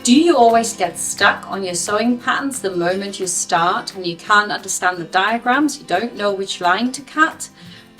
Do you always get stuck on your sewing patterns the moment you start and you can't understand the diagrams, you don't know which line to cut?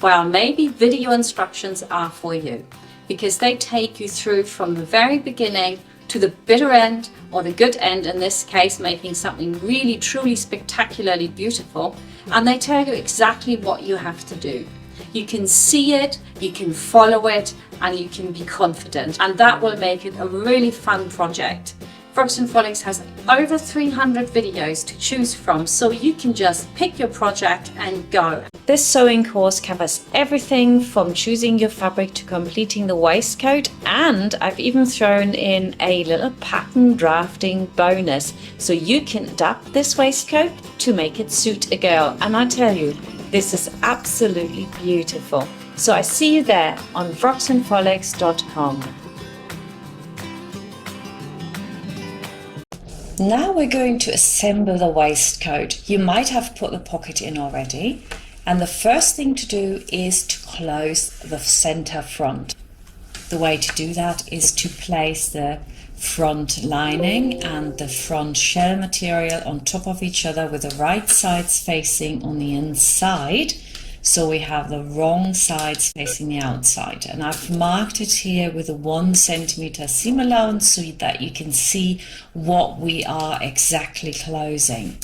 Well, maybe video instructions are for you, because they take you through from the very beginning to the bitter end, or the good end in this case, making something really truly spectacularly beautiful, and they tell you exactly what you have to do. You can see it, you can follow it, and you can be confident, and that will make it a really fun project. Frocks Frolics has over 300 videos to choose from, so you can just pick your project and go. This sewing course covers everything from choosing your fabric to completing the waistcoat, and I've even thrown in a little pattern drafting bonus, so you can adapt this waistcoat to make it suit a girl. And I tell you, this is absolutely beautiful. So I see you there on frocksandfrolics.com. Now we're going to assemble the waistcoat. You might have put the pocket in already, and the first thing to do is to close the center front. The way to do that is to place the front lining and the front shell material on top of each other with the right sides facing on the inside, so we have the wrong sides facing the outside. And I've marked it here with a 1 centimeter seam allowance so that you can see what we are exactly closing.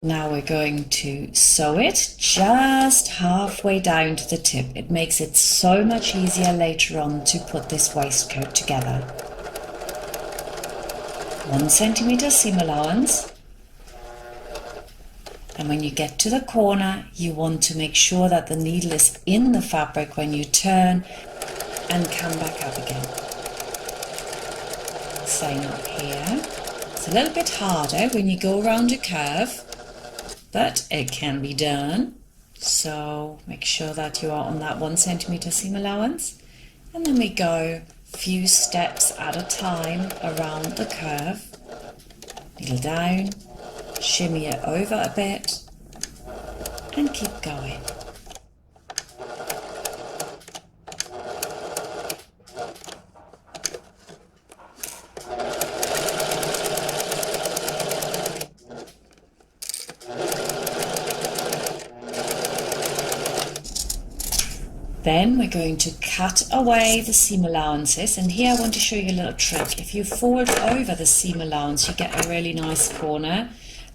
Now we're going to sew it just halfway down to the tip. It makes it so much easier later on to put this waistcoat together. 1 centimeter seam allowance. And when you get to the corner, you want to make sure that the needle is in the fabric when you turn and come back up again. Same up here. It's a little bit harder when you go around a curve, but it can be done. So make sure that you are on that 1 centimeter seam allowance. And then we go a few steps at a time around the curve. Needle down, shimmy it over a bit, and keep going. Then we're going to cut away the seam allowances, and here I want to show you a little trick. If you fold over the seam allowance, you get a really nice corner,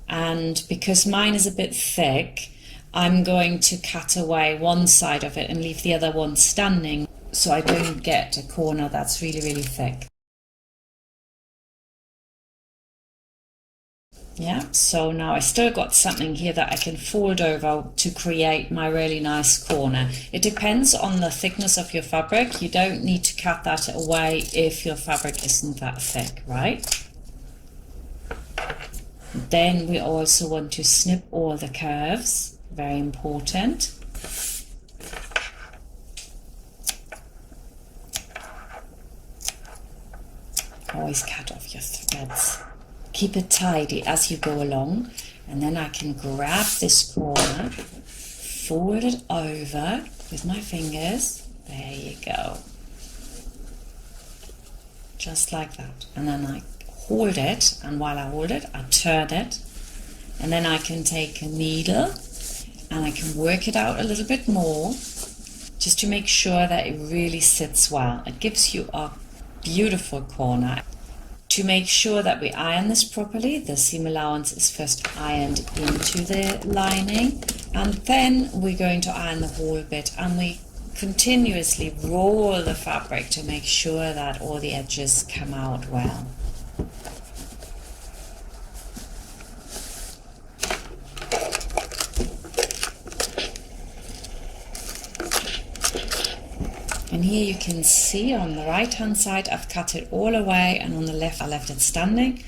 and because mine is a bit thick, I'm going to cut away one side of it and leave the other one standing, so I don't get a corner that's really thick. Yeah, so now I still got something here that I can fold over to create my really nice corner. It depends on the thickness of your fabric. You don't need to cut that away if your fabric isn't that thick, right? Then we also want to snip all the curves, very important. Always cut off your threads. Keep it tidy as you go along, and then I can grab this corner, fold it over with my fingers. There you go. Just like that. And then I hold it, and while I hold it, I turn it, and then I can take a needle and I can work it out a little bit more just to make sure that it really sits well. It gives you a beautiful corner. To make sure that we iron this properly, the seam allowance is first ironed into the lining, and then we're going to iron the whole bit, and we continuously roll the fabric to make sure that all the edges come out well. And here you can see on the right hand side I've cut it all away, and on the left I left it standing.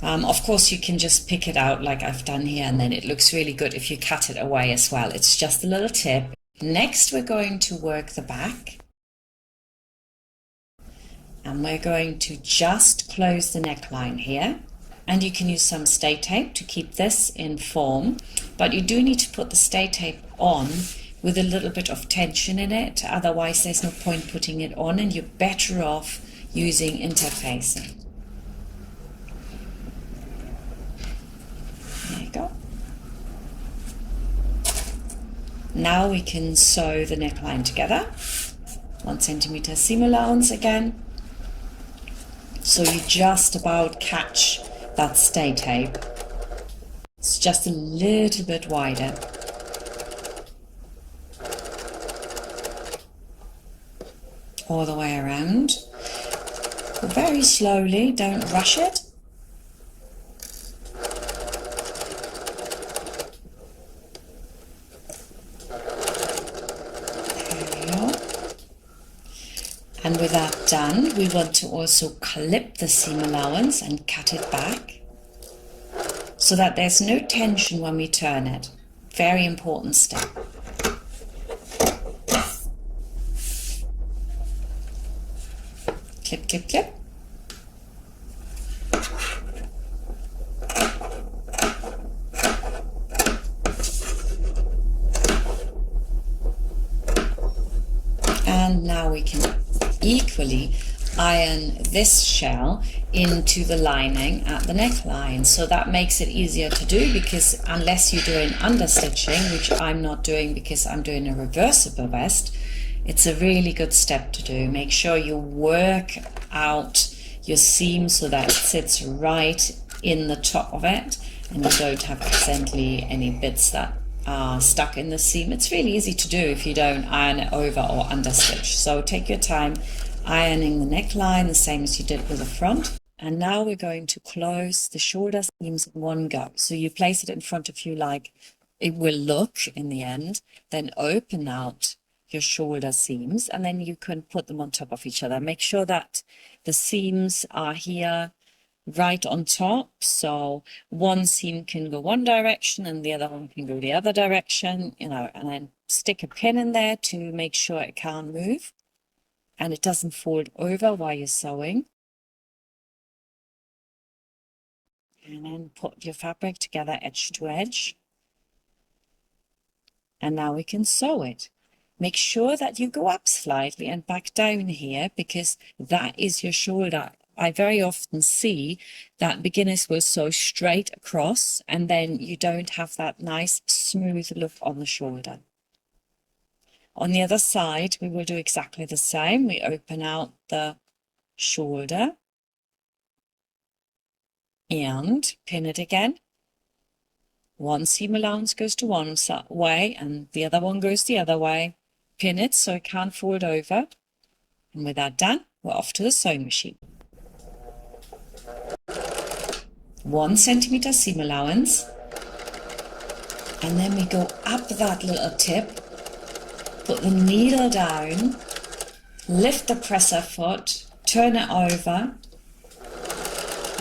Of course you can just pick it out like I've done here, and then it looks really good if you cut it away as well. It's just a little tip. Next we're going to work the back, and we're going to just close the neckline here, and you can use some stay tape to keep this in form, but you do need to put the stay tape on with a little bit of tension in it, otherwise there's no point putting it on, and you're better off using interfacing. There you go. Now we can sew the neckline together. 1 centimeter seam allowance again. So you just about catch that stay tape. It's just a little bit wider. All the way around. Go very slowly, don't rush it. And with that done, we want to also clip the seam allowance and cut it back so that there's no tension when we turn it. Very important step. Clip, clip, clip. And now we can equally iron this shell into the lining at the neckline. So that makes it easier to do, because unless you're doing understitching, which I'm not doing because I'm doing a reversible vest, it's a really good step to do. Make sure you work out your seam so that it sits right in the top of it and you don't have accidentally any bits that are stuck in the seam. It's really easy to do if you don't iron it over or understitch. So take your time ironing the neckline the same as you did with the front. And now we're going to close the shoulder seams in one go. So you place it in front of you like it will look in the end, then open out your shoulder seams and then you can put them on top of each other. Make sure that the seams are here right on top, so one seam can go one direction and the other one can go the other direction, you know, and then stick a pin in there to make sure it can't move and it doesn't fold over while you're sewing. And then put your fabric together edge to edge, and now we can sew it. Make sure that you go up slightly and back down here, because that is your shoulder. I very often see that beginners will sew straight across and then you don't have that nice smooth look on the shoulder. On the other side, we will do exactly the same. We open out the shoulder and pin it again. One seam allowance goes to one way and the other one goes the other way. Pin it so it can't fold over. And with that done, we're off to the sewing machine. 1 centimeter seam allowance, and then we go up that little tip, put the needle down, lift the presser foot, turn it over,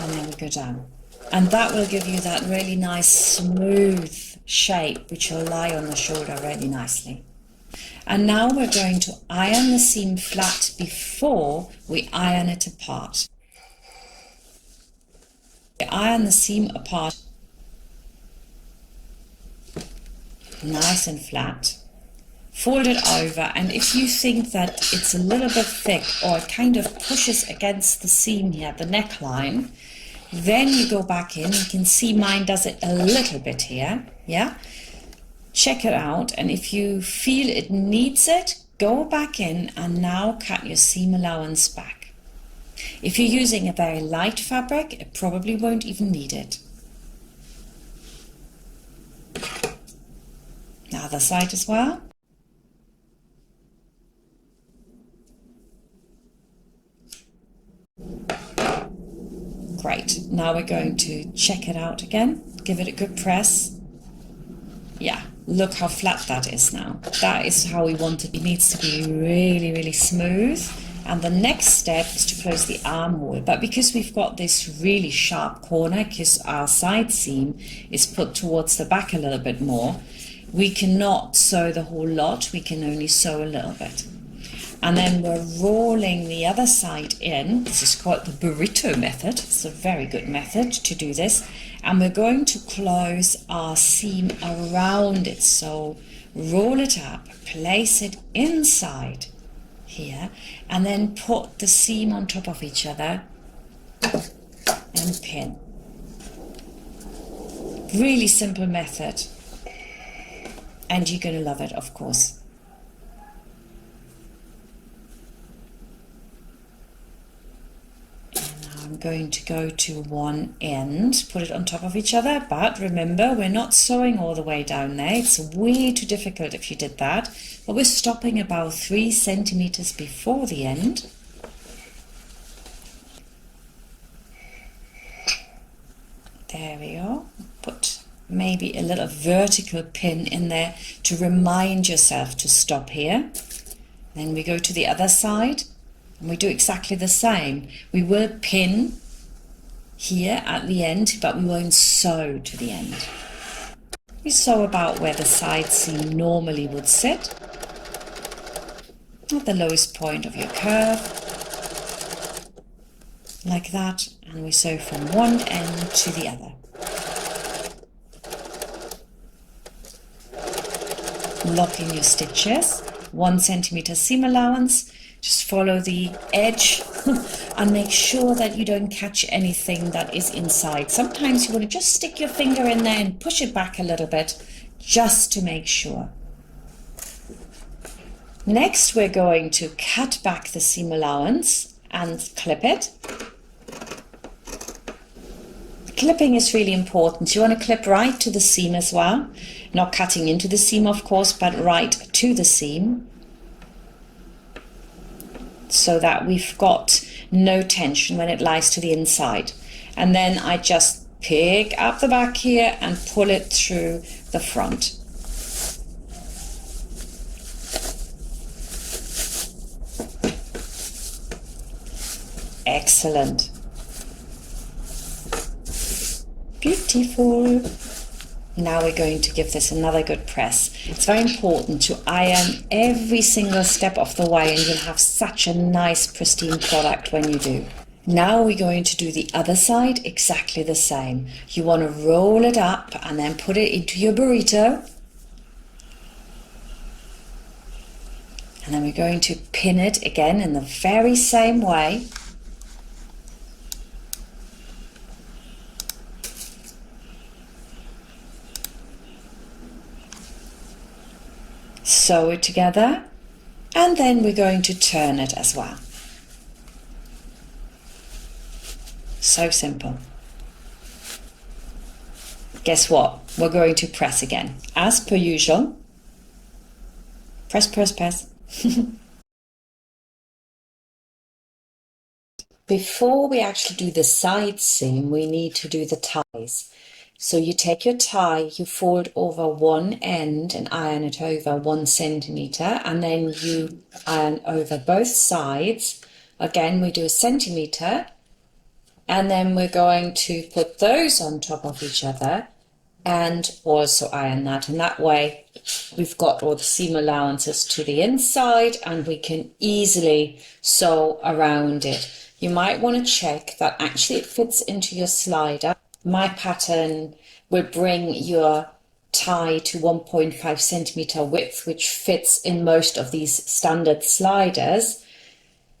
and then we go down. And that will give you that really nice smooth shape which will lie on the shoulder really nicely. And now we're going to iron the seam flat before we iron it apart. Iron the seam apart nice and flat, fold it over, and if you think that it's a little bit thick or it kind of pushes against the seam here, the neckline, then you go back in. You can see mine does it a little bit here, yeah? Check it out, and if you feel it needs it, go back in and now cut your seam allowance back. If you're using a very light fabric, it probably won't even need it. The other side as well. Great. Now we're going to check it out again. Give it a good press. Yeah, look how flat that is now. That is how we want it. It needs to be really, really smooth. And the next step is to close the armhole. But because we've got this really sharp corner, because our side seam is put towards the back a little bit more, we cannot sew the whole lot. We can only sew a little bit. And then we're rolling the other side in. This is called the burrito method. It's a very good method to do this. And we're going to close our seam around it. So roll it up, place it inside here, and then put the seam on top of each other and pin. Really simple method, and you're going to love it, of course. I'm going to go to one end, put it on top of each other, but remember, we're not sewing all the way down there. It's way too difficult if you did that, but we're stopping about 3 centimeters before the end. There we go. Put maybe a little vertical pin in there to remind yourself to stop here. Then we go to the other side. And we do exactly the same. We will pin here at the end, but we won't sew to the end. We sew about where the side seam normally would sit, at the lowest point of your curve, like that, and we sew from one end to the other. Lock in your stitches, 1 centimeter seam allowance. Just follow the edge and make sure that you don't catch anything that is inside. Sometimes you want to just stick your finger in there and push it back a little bit just to make sure. Next, we're going to cut back the seam allowance and clip it. Clipping is really important. You want to clip right to the seam as well. Not cutting into the seam, of course, but right to the seam, so that we've got no tension when it lies to the inside. And then I just pick up the back here and pull it through the front. Excellent. Beautiful. Now we're going to give this another good press. It's very important to iron every single step of the way, and you'll have such a nice pristine product when you do. Now we're going to do the other side exactly the same. You want to roll it up and then put it into your burrito. And then we're going to pin it again in the very same way. Sew it together, and then we're going to turn it as well. So simple. Guess what? We're going to press again, as per usual. Press, press, press. Before we actually do the side seam, we need to do the ties. So you take your tie, you fold over one end and iron it over 1 centimeter, and then you iron over both sides. Again, we do 1 centimeter, and then we're going to put those on top of each other and also iron that. And that way we've got all the seam allowances to the inside and we can easily sew around it. You might want to check that actually it fits into your slider. My pattern will bring your tie to 1.5 centimeter width, which fits in most of these standard sliders.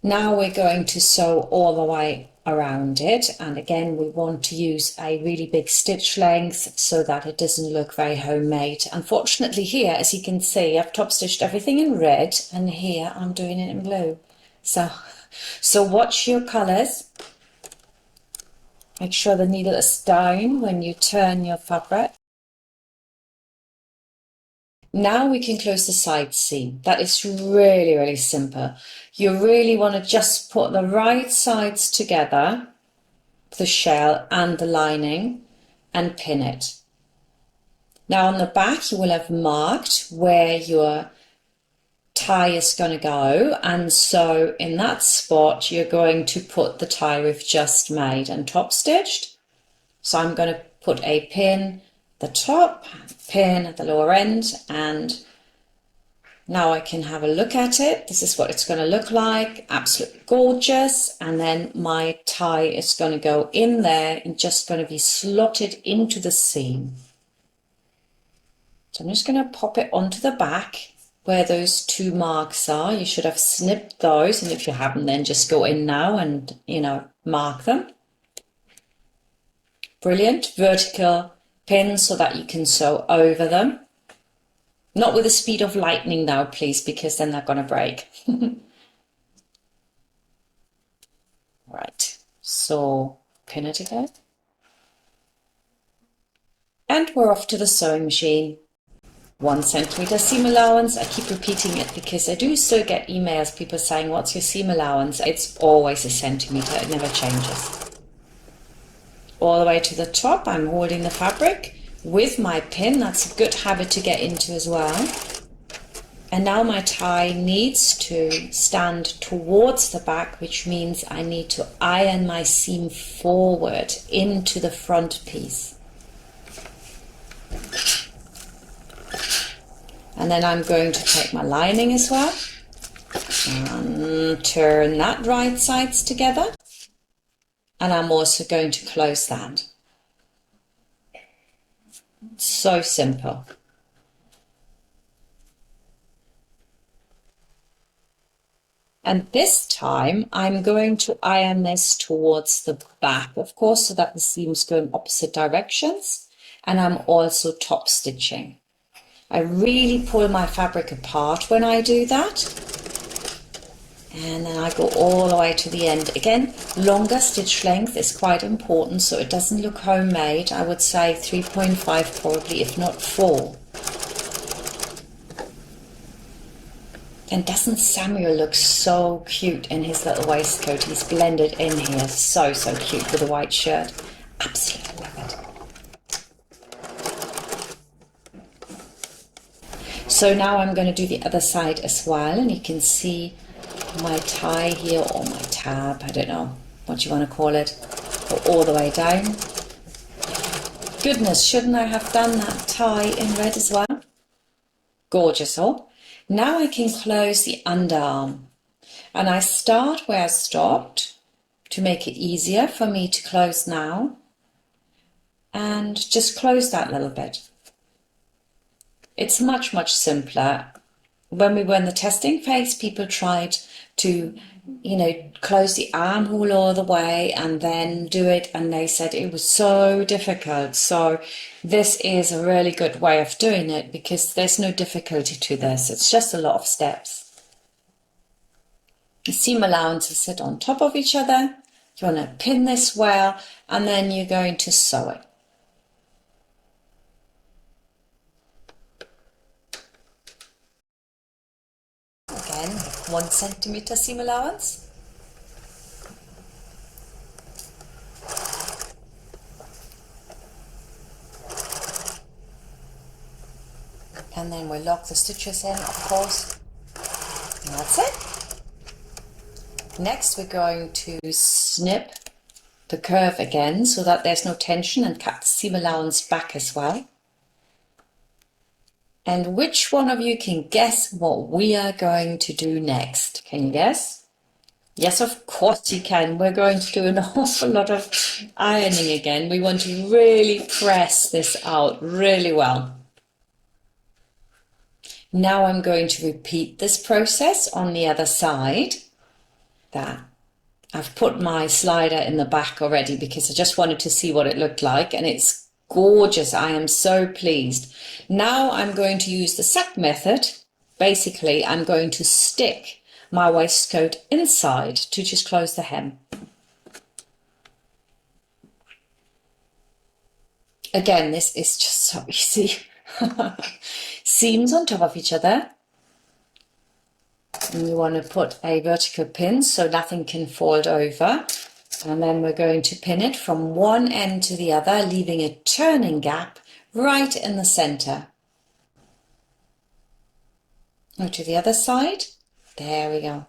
Now we're going to sew all the way around it, and again we want to use a really big stitch length so that it doesn't look very homemade. Unfortunately here, as you can see, I've top stitched everything in red, and here I'm doing it in blue. So watch your colours. Make sure the needle is down when you turn your fabric. Now we can close the side seam. That is really, really simple. You really want to just put the right sides together, the shell and the lining, and pin it. Now on the back you will have marked where your tie is going to go, and so in that spot you're going to put the tie we've just made and top stitched. So I'm going to put a pin at the top, pin at the lower end, and now I can have a look at it. This is what it's going to look like. Absolutely gorgeous. And then my tie is going to go in there and just going to be slotted into the seam. So I'm just going to pop it onto the back where those two marks are. You should have snipped those, and if you haven't, then just go in now and, you know, mark them. Brilliant. Vertical pins so that you can sew over them. Not with the speed of lightning now, please, because then they're going to break. Right, so pin it again. And we're off to the sewing machine. 1 centimeter seam allowance. I keep repeating it because I do still get emails, people saying, what's your seam allowance? It's always a centimeter, it never changes. All the way to the top, I'm holding the fabric with my pin. That's a good habit to get into as well. And now my tie needs to stand towards the back, which means I need to iron my seam forward into the front piece. And then I'm going to take my lining as well and turn that right sides together. And I'm also going to close that. So simple. And this time I'm going to iron this towards the back, of course, so that the seams go in opposite directions. And I'm also top stitching. I really pull my fabric apart when I do that. And then I go all the way to the end. Again, longer stitch length is quite important, so it doesn't look homemade. I would say 3.5 probably, if not 4. And doesn't Samuel look so cute in his little waistcoat? He's blended in here. So cute with a white shirt. Absolutely love it. So now I'm going to do the other side as well. And you can see my tie here, or my tab, I don't know what you want to call it. Go all the way down. Goodness, shouldn't I have done that tie in red as well? Gorgeous, oh. Now I can close the underarm, and I start where I stopped to make it easier for me to close now, and just close that little bit. It's much simpler. When we were in the testing phase, people tried to, you know, close the armhole all the way and then do it, and they said it was so difficult. So this is a really good way of doing it because there's no difficulty to this. It's just a lot of steps. The seam allowances sit on top of each other. You want to pin this well, and then you're going to sew it. Again, 1 centimeter seam allowance. And then we'll lock the stitches in, of course. And that's it. Next, we're going to snip the curve again so that there's no tension, and cut the seam allowance back as well. And which one of you can guess what we are going to do next? Can you guess? Yes, of course you can. We're going to do an awful lot of ironing again. We want to really press this out really well. Now I'm going to repeat this process on the other side. There. I've put my slider in the back already because I just wanted to see what it looked like, and it's gorgeous. I am so pleased. Now I'm going to use the sack method. Basically, I'm going to stick my waistcoat inside to just close the hem. Again, this is just so easy. Seams on top of each other. And you want to put a vertical pin so nothing can fold over. And then we're going to pin it from one end to the other, leaving a turning gap right in the center. Go to the other side. There we go.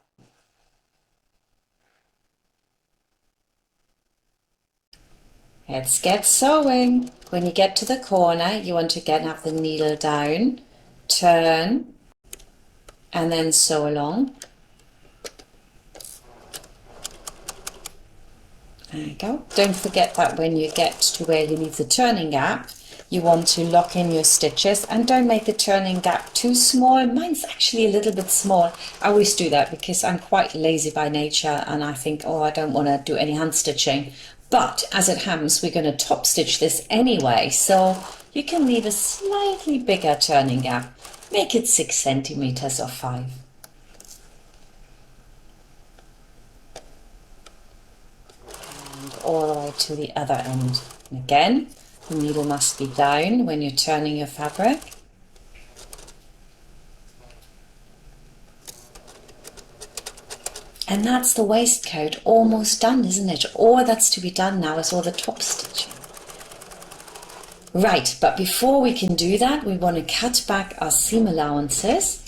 Let's get sewing. When you get to the corner, you want to again have the needle down, turn, and then sew along. There you go. Don't forget that when you get to where you leave the turning gap, you want to lock in your stitches, and don't make the turning gap too small. Mine's actually a little bit small. I always do that because I'm quite lazy by nature, and I think, oh, I don't want to do any hand stitching. But as it happens, we're going to top stitch this anyway, so you can leave a slightly bigger turning gap. Make it 6 centimeters or 5. And all the way to the other end. And again, the needle must be down when you're turning your fabric. And that's the waistcoat almost done, isn't it? All that's to be done now is all the top stitching. Right, but before we can do that, we want to cut back our seam allowances.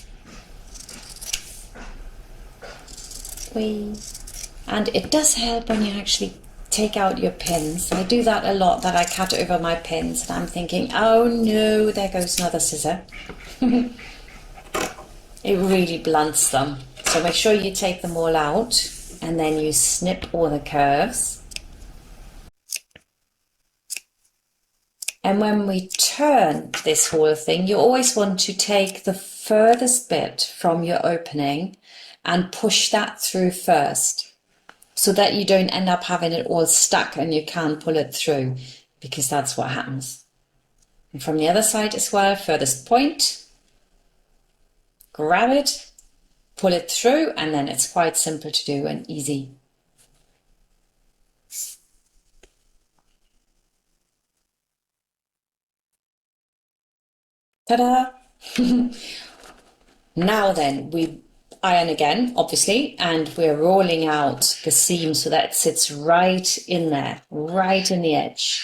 And it does help when you actually take out your pins. I do that a lot, that I cut over my pins, and I'm thinking, oh no, there goes another scissor. It really blunts them. So make sure you take them all out, and then you snip all the curves. And when we turn this whole thing, you always want to take the furthest bit from your opening and push that through first, so that you don't end up having it all stuck and you can't pull it through, because that's what happens. And from the other side as well, furthest point, grab it, pull it through, and then it's quite simple to do and easy. Ta-da! Now then, we iron again, obviously, and we're rolling out the seam so that it sits right in there, right in the edge.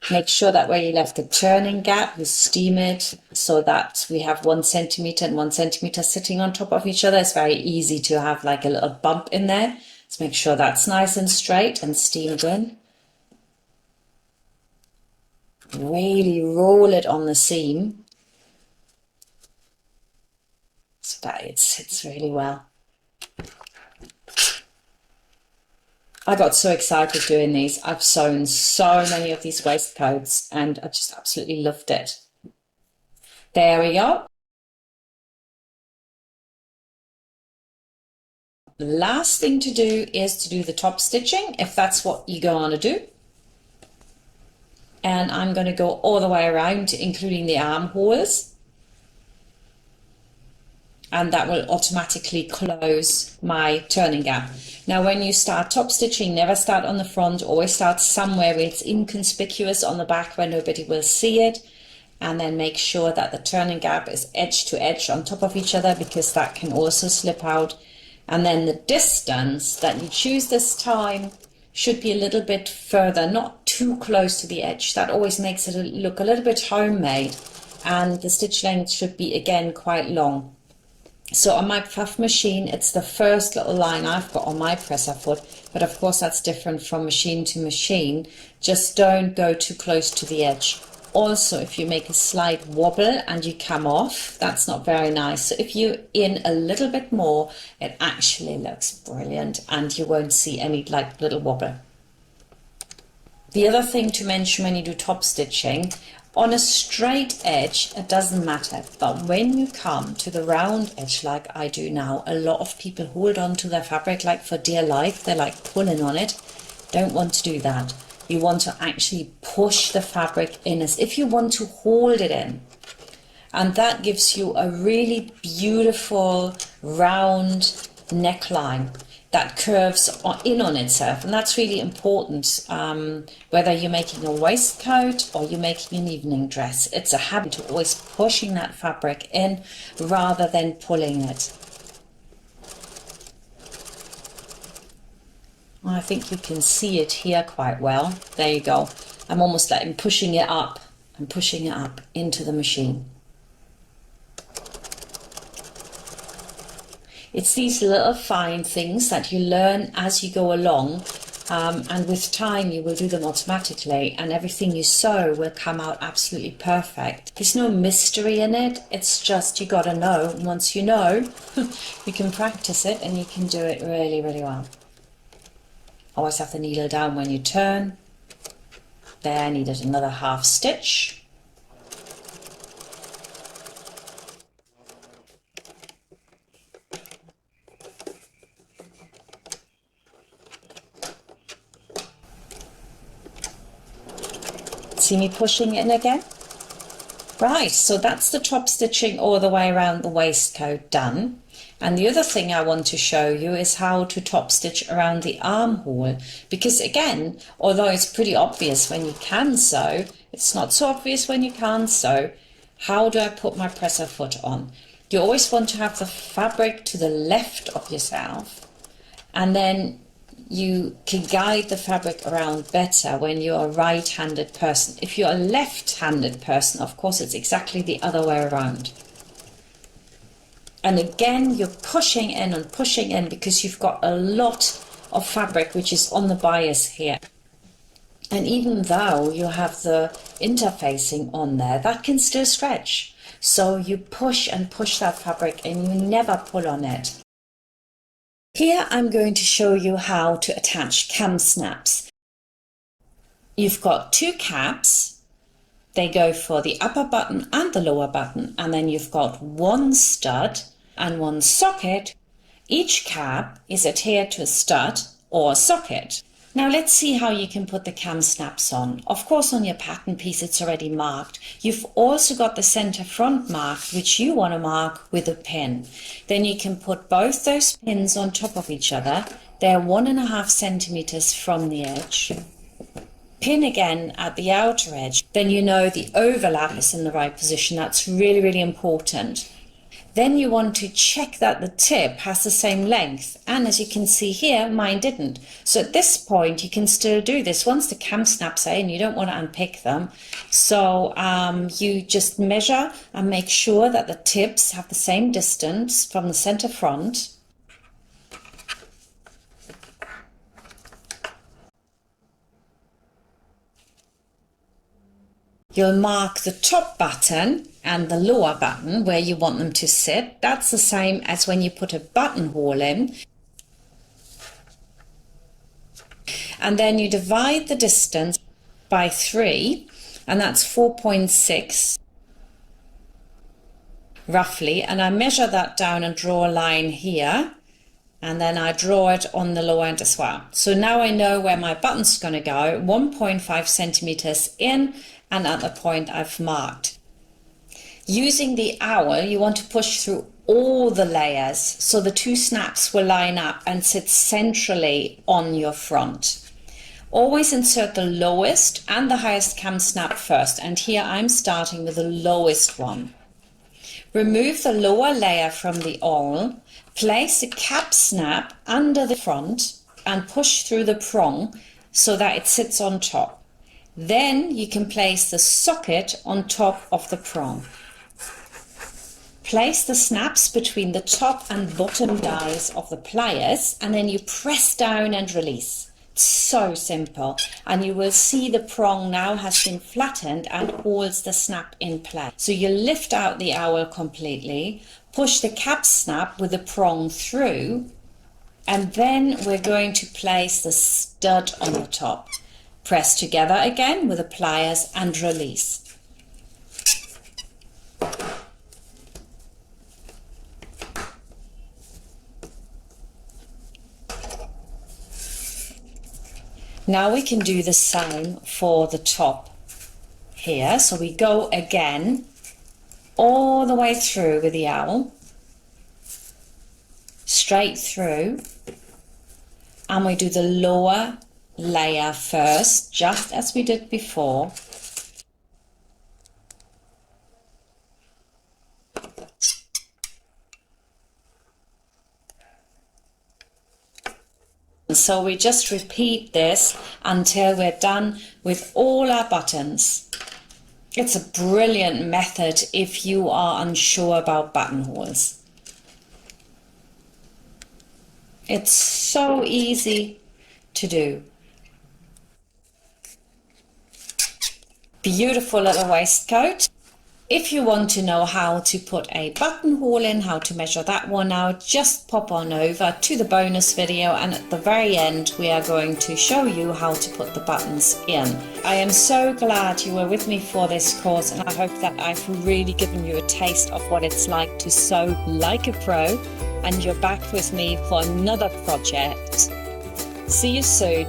Make sure that where you left the turning gap, you steam it so that we have 1 centimeter and 1 centimeter sitting on top of each other. It's very easy to have like a little bump in there. So make sure that's nice and straight and steamed in. Really roll it on the seam so that it sits really well. I got so excited doing these. I've sewn so many of these waistcoats and I just absolutely loved it. There we go. The last thing to do is to do the top stitching, if that's what you go on to do. And I'm going to go all the way around, including the armholes. And that will automatically close my turning gap. Now, when you start top stitching, never start on the front, always start somewhere where it's inconspicuous on the back where nobody will see it. And then make sure that the turning gap is edge to edge on top of each other, because that can also slip out. And then the distance that you choose this time should be a little bit further, not too close to the edge. That always makes it look a little bit homemade. And the stitch length should be, again, quite long. So on my puff machine, it's the first little line I've got on my presser foot, but of course that's different from machine to machine. Just don't go too close to the edge. Also, if you make a slight wobble and you come off, that's not very nice. So if you're in a little bit more, it actually looks brilliant and you won't see any like little wobble. The other thing to mention when you do top stitching, on a straight edge, it doesn't matter, but when you come to the round edge like I do now, a lot of people hold on to their fabric like for dear life. They're like pulling on it. Don't want to do that. You want to actually push the fabric in as if you want to hold it in. And that gives you a really beautiful round neckline that curves in on itself, and that's really important, whether you're making a waistcoat or you're making an evening dress. It's a habit to always pushing that fabric in rather than pulling it. I think you can see it here quite well. There you go. I'm almost like I'm pushing it up and pushing it up into the machine. It's these little fine things that you learn as you go along, and with time you will do them automatically, and everything you sew will come out absolutely perfect. There's no mystery in it, it's just you gotta know. Once you know, you can practice it and you can do it really, really well. Always have the needle down when you turn. There, I needed another half stitch. See me pushing in again? Right, so that's the top stitching all the way around the waistcoat done. And the other thing I want to show you is how to top stitch around the armhole, because again, although it's pretty obvious when you can sew, it's not so obvious when you can't sew. How do I put my presser foot on? You always want to have the fabric to the left of yourself, and then you can guide the fabric around better when you're a right-handed person. If you're a left-handed person, of course, it's exactly the other way around. And again, you're pushing in and pushing in because you've got a lot of fabric which is on the bias here. And even though you have the interfacing on there, that can still stretch. So you push and push that fabric and you never pull on it. Here I'm going to show you how to attach KamSnaps. You've got two caps. They go for the upper button and the lower button, and then you've got one stud and one socket. Each cap is adhered to a stud or a socket. Now let's see how you can put the KamSnaps on. Of course, on your pattern piece it's already marked. You've also got the center front marked, which you want to mark with a pin. Then you can put both those pins on top of each other. They're 1.5 centimeters from the edge. Pin again at the outer edge. Then you know the overlap is in the right position. That's really, really important. Then you want to check that the tip has the same length, and as you can see here, mine didn't. So at this point you can still do this. Once the KamSnaps are in, you don't want to unpick them. So you just measure and make sure that the tips have the same distance from the center front. You'll mark the top button and the lower button where you want them to sit. That's the same as when you put a buttonhole in. And then you divide the distance by 3, and that's 4.6 roughly. And I measure that down and draw a line here. And then I draw it on the lower end as well. So now I know where my button's going to go, 1.5 centimeters in and at the point I've marked. Using the owl, you want to push through all the layers so the two snaps will line up and sit centrally on your front. Always insert the lowest and the highest KamSnap first, and here I'm starting with the lowest one. Remove the lower layer from the awl. Place the KamSnap under the front and push through the prong so that it sits on top. Then you can place the socket on top of the prong. Place the snaps between the top and bottom dies of the pliers, and then you press down and release. It's so simple, and you will see the prong now has been flattened and holds the snap in place. So you lift out the owl completely, push the KamSnap with the prong through, and then we're going to place the stud on the top. Press together again with the pliers and release. Now we can do the same for the top here. So we go again all the way through with the owl, straight through, and we do the lower layer first, just as we did before. So we just repeat this until we're done with all our buttons. It's a brilliant method if you are unsure about buttonholes. It's so easy to do. Beautiful little waistcoat. If you want to know how to put a buttonhole in, how to measure that one out, just pop on over to the bonus video, and at the very end we are going to show you how to put the buttons in. I am so glad you were with me for this course, and I hope that I've really given you a taste of what it's like to sew like a pro, and you're back with me for another project. See you soon.